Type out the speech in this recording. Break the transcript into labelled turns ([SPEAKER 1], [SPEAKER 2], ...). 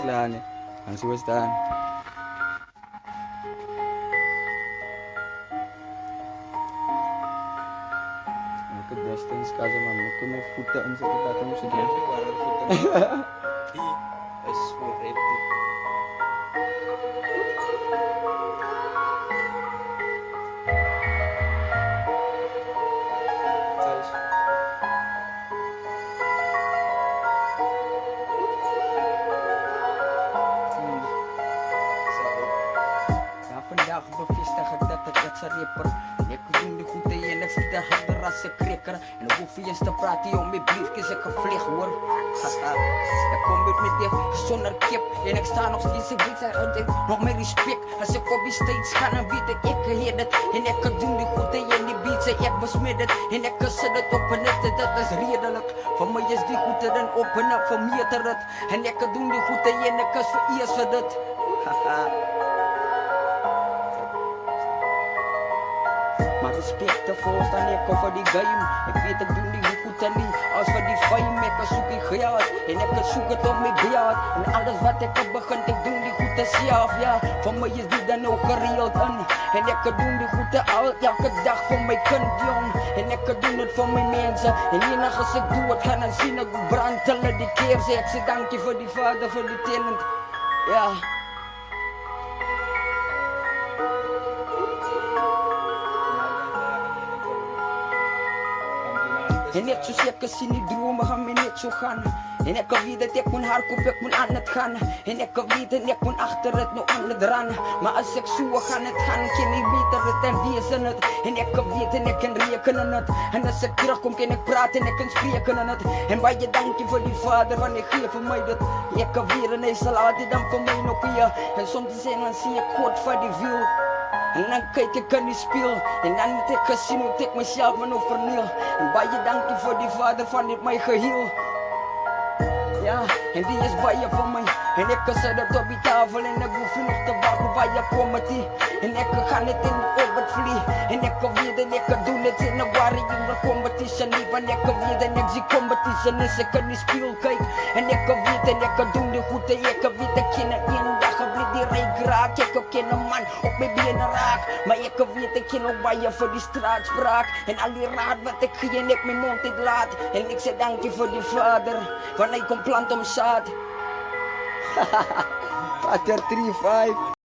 [SPEAKER 1] slaan. En zo is het dan. Ik heb destijds kaza man, ik heb mijn voeten en zo dat ik moest doen.
[SPEAKER 2] Is voor reptiel.
[SPEAKER 3] Vandaag bevestig ik dat het is een rapper. En ik doe de goede en ik zie de harde rassen krikker. En dan hoef je eens te praten, joh, met briefjes ik gevlieg hoor. Ik kom met dit zonder kip en ik sta nog steeds in dit nog meer respect. Als ik op die steeds ga, dan weet ik heet het. En ik doe de goede en die beats en ik besmet het. En ik zet het op en dat is redelijk. Voor mij is die goede dan op en op, voor mij te het. En ik doe de goede en ik is voor eerst voor dit. Maar respect ervoor staan ik voor die game. Ik weet ik doe niet goed en niet als voor die fame. Ik zoek ik geld en ik zoek het op mijn beeld. En alles wat ik heb begint, ik doe die goed zelf, ja. Voor mij is die dan ook geregeld in. En ik doe die goed al elke dag voor mijn kind, jong. En ik doe het voor mijn mensen. En enig als ik doe het, gaan en zien ik brand tellen die keer. Zeg ik zeg dank je voor die vader, voor die talent, ja. En net zoals ik zie die dromen gaan me net zo gaan. En ik weet dat ik moet hardop, ik moet aan het gaan. En ik weet dat ik moet achter het nog aan het ran. Maar als ik zo ga het gaan, kan ik beter het en wezen het. En ik weet en ik kan rekenen het. En als ik terugkom kan ik praten en ik kan spreken het. En bij je dank je voor die vader, want ik geef mij dat. Ik weer en hij zal altijd dan voor mij nog hier. En soms zie ik God voor die wiel. En dan kijk ik aan die speel. En dan heb ik gezien hoe ik mezelf en verniel. En bij je dank je voor die vader van dit mijn geheel. Ja, en die is bij je voor mij. En ik zet het op die tafel en ik hoef je nog te wachten waar je komt met die. En ik ga het in op het vlie. En ik weet en ik doe het in een warrior competition. Niet van ik weet en ik zie competition is ik in die speel kijk. En ik weet en ik doe de goed en ik weet ik in een dag heb die reek raak. Ik ook in een man op mijn benen raak. Maar ik weet ik ken ook bij je voor die straatspraak. En al die raad wat ik geef en ik mijn mond niet laat. En ik zeg dank je voor die vader. Want hij komt plant om zaad. Pater 3-5.